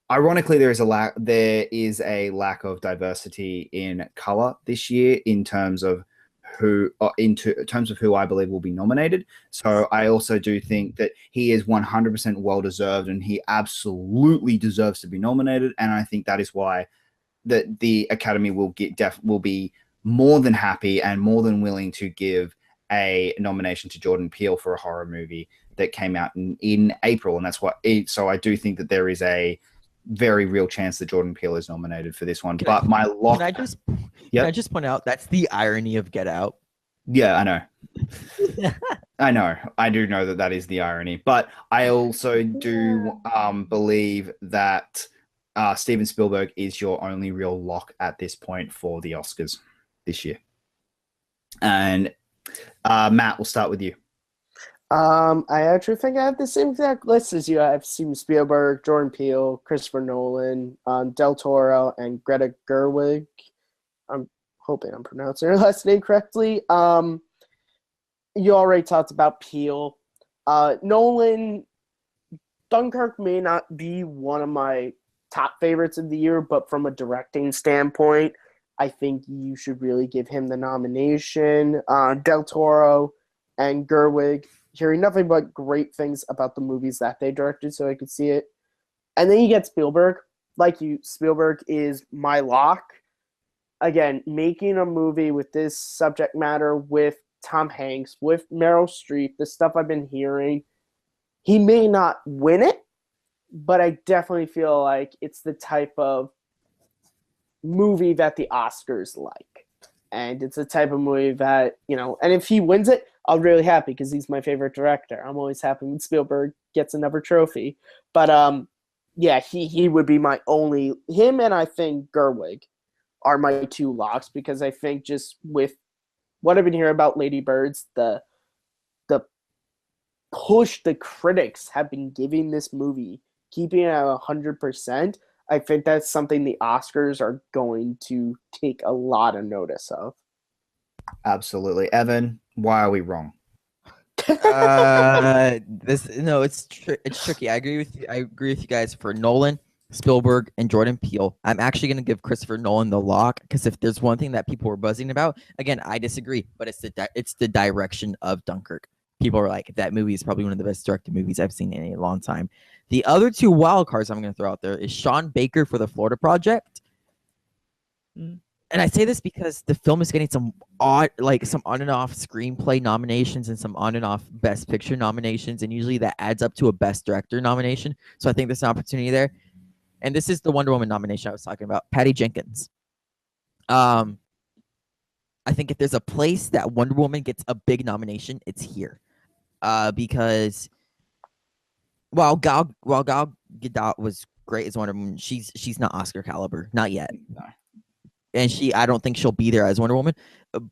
Ironically, there is a lack of diversity in color this year in terms of who I believe will be nominated. So I also do think that he is 100% well deserved, and he absolutely deserves to be nominated. And I think that is why the Academy will be more than happy and more than willing to give a nomination to Jordan Peele for a horror movie that came out in April. And that's so I do think that there is a very real chance that Jordan Peele is nominated for this one. Can I just point out that's the irony of Get Out? Yeah, I know. I know. I do know that is the irony. But I also do believe that Steven Spielberg is your only real lock at this point for the Oscars this year. And Matt, we'll start with you. I actually think I have the same exact list as you. I have Steven Spielberg, Jordan Peele, Christopher Nolan, Del Toro, and Greta Gerwig. I'm hoping I'm pronouncing her last name correctly. You already talked about Peele. Nolan, Dunkirk may not be one of my top favorites of the year, but from a directing standpoint, I think you should really give him the nomination. Del Toro and Gerwig, hearing nothing but great things about the movies that they directed, so I could see it. And then you get Spielberg. Like you, Spielberg is my lock. Again, making a movie with this subject matter, with Tom Hanks, with Meryl Streep, the stuff I've been hearing, he may not win it, but I definitely feel like it's the type of movie that the Oscars like. And it's the type of movie that, and if he wins it, I'll be really happy because he's my favorite director. I'm always happy when Spielberg gets another trophy. But yeah, he would be my only, him and I think Gerwig are my two locks, because I think just with what I've been hearing about Lady Birds, the push the critics have been giving this movie, keeping it at 100%, I think that's something the Oscars are going to take a lot of notice of. Absolutely. Evan, why are we wrong? It's tricky. I agree with you. I agree with you guys for Nolan, Spielberg, and Jordan Peele. I'm actually going to give Christopher Nolan the lock, because if there's one thing that people were buzzing about, again, I disagree, but it's the direction of Dunkirk. People are like, that movie is probably one of the best directed movies I've seen in a long time. The other two wild cards I'm going to throw out there is Sean Baker for the Florida Project. And I say this because the film is getting some on and off screenplay nominations and some on and off Best Picture nominations, and usually that adds up to a Best Director nomination. So I think there's an opportunity there. And this is the Wonder Woman nomination I was talking about, Patty Jenkins. I think if there's a place that Wonder Woman gets a big nomination, it's here. Because while Gal Gadot was great as Wonder Woman, she's not Oscar caliber, not yet. No. And I don't think she'll be there as Wonder Woman.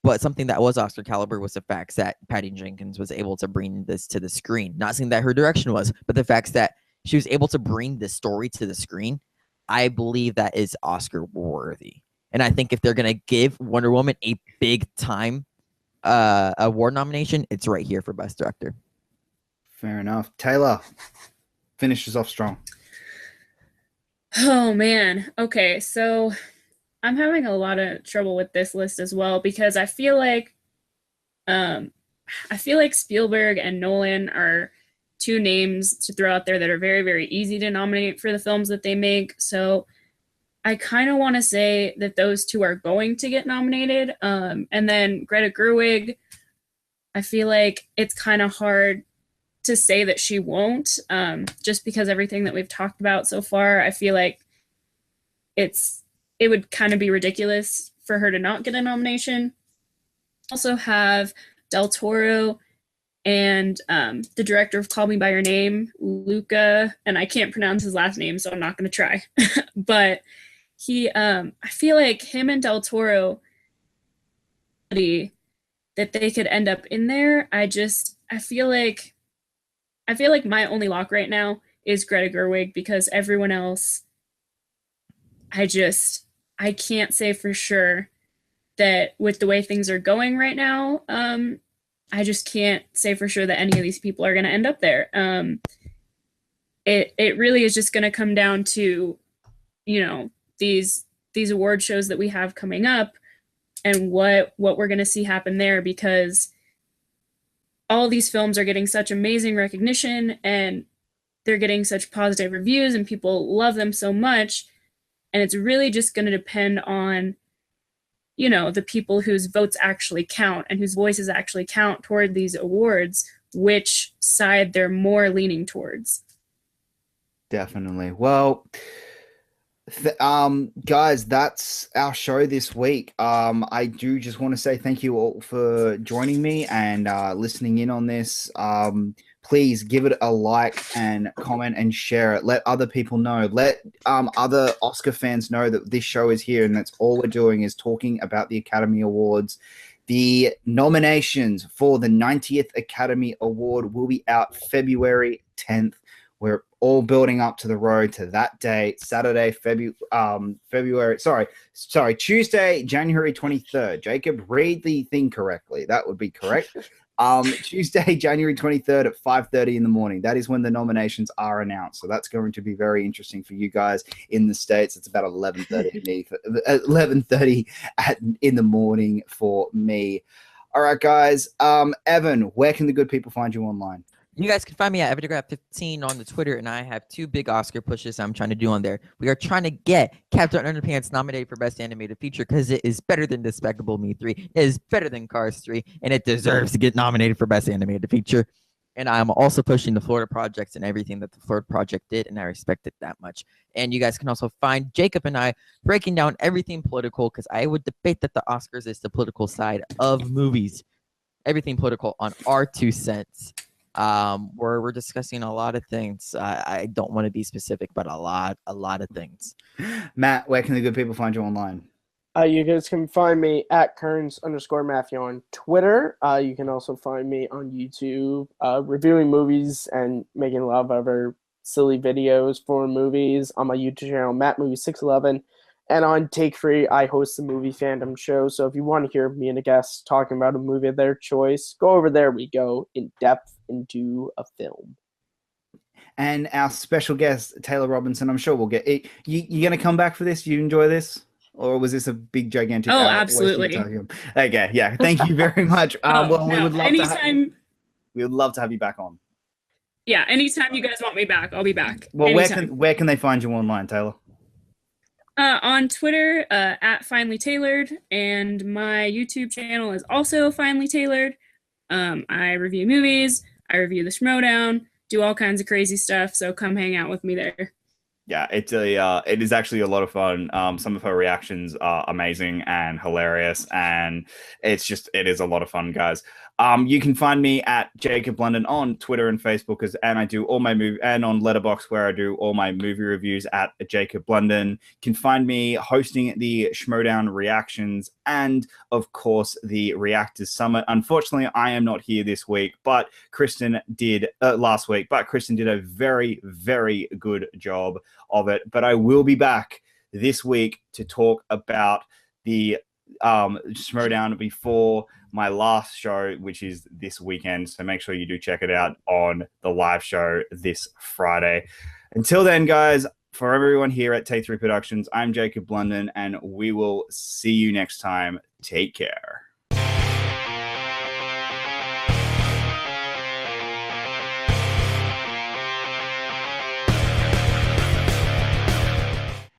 But something that was Oscar caliber was the fact that Patty Jenkins was able to bring this to the screen. Not saying that her direction was, but the fact that she was able to bring the story to the screen, I believe that is Oscar worthy. And I think if they're gonna give Wonder Woman a big time award nomination, it's right here for Best Director. Fair enough. Taylor finishes off strong. Oh man. Okay, so I'm having a lot of trouble with this list as well, because I feel like Spielberg and Nolan are two names to throw out there that are very, very easy to nominate for the films that they make. So I kind of want to say that those two are going to get nominated. And then Greta Gerwig, I feel like it's kind of hard to say that she won't, just because everything that we've talked about so far. I feel like it would kind of be ridiculous for her to not get a nomination. Also have Del Toro and the director of Call Me by Your Name, Luca, and I can't pronounce his last name, so I'm not going to try. But I feel like him and Del Toro, that they could end up in there. I feel like my only lock right now is Greta Gerwig, because everyone else, I can't say for sure that with the way things are going right now, I just can't say for sure that any of these people are going to end up there. It really is just going to come down to, these award shows that we have coming up and what we're going to see happen there, because all these films are getting such amazing recognition and they're getting such positive reviews and people love them so much. And it's really just going to depend on, the people whose votes actually count and whose voices actually count toward these awards, which side they're more leaning towards. Definitely. Well, guys, that's our show this week. I do just want to say thank you all for joining me and listening in on this. Please give it a like and comment and share it. Let other people know. Let other Oscar fans know that this show is here, and that's all we're doing is talking about the Academy Awards The nominations for the 90th Academy Award will be out February 10th. We're all building up to the road to that date, Saturday, Tuesday, January 23rd. Jacob, read the thing correctly. That would be correct. Tuesday, January 23rd at 5:30 in the morning. That is when the nominations are announced. So that's going to be very interesting for you guys in the States. It's about 11:30 in the morning for me. All right, guys. Evan, where can the good people find you online? You guys can find me at DeGraff15 on the Twitter, and I have 2 big Oscar pushes I'm trying to do on there. We are trying to get Captain Underpants nominated for Best Animated Feature because it is better than Despicable Me 3. It is better than Cars 3, and it deserves to get nominated for Best Animated Feature. And I'm also pushing the Florida Projects and everything that the Florida Project did, and I respect it that much. And you guys can also find Jacob and I breaking down everything political, because I would debate that the Oscars is the political side of movies. Everything political on our 2 cents. Where we're discussing a lot of things. I don't want to be specific, but a lot of things. Matt, where can the good people find you online? You guys can find me at Kearns_Matthew on Twitter. You can also find me on YouTube, reviewing movies and making a lot of other silly videos for movies on my YouTube channel, MattMovie611. And on Take 3, I host the movie fandom show. So if you want to hear me and a guest talking about a movie of their choice, go over there. We go in depth into a film. And our special guest, Taylor Robinson, I'm sure we'll get it. You going to come back for this? You enjoy this? Or was this a big, gigantic... Oh, absolutely. Okay, yeah. Thank you very much. We would love we would love to have you back on. Yeah, anytime you guys want me back, I'll be back. Well, where can they find you online, Taylor? On Twitter, at Finely Tailored, and my YouTube channel is also Finely Tailored. I review movies, I review the Schmodown, do all kinds of crazy stuff, so come hang out with me there. Yeah, it is actually a lot of fun. Some of her reactions are amazing and hilarious, and it is a lot of fun, guys. You can find me at Jacob Blunden on Twitter and Facebook, and I do all my movie, and on Letterboxd, where I do all my movie reviews at Jacob Blunden. You can find me hosting the Schmodown reactions and, of course, the Reactors Summit. Unfortunately, I am not here this week, but Kristen did last week. But Kristen did a very, very good job of it. But I will be back this week to talk about the Schmodown before my last show, which is this weekend. So make sure you do check it out on the live show this Friday. Until then, guys, for everyone here at Take 3 Productions, I'm Jacob Blunden, and we will see you next time. Take care.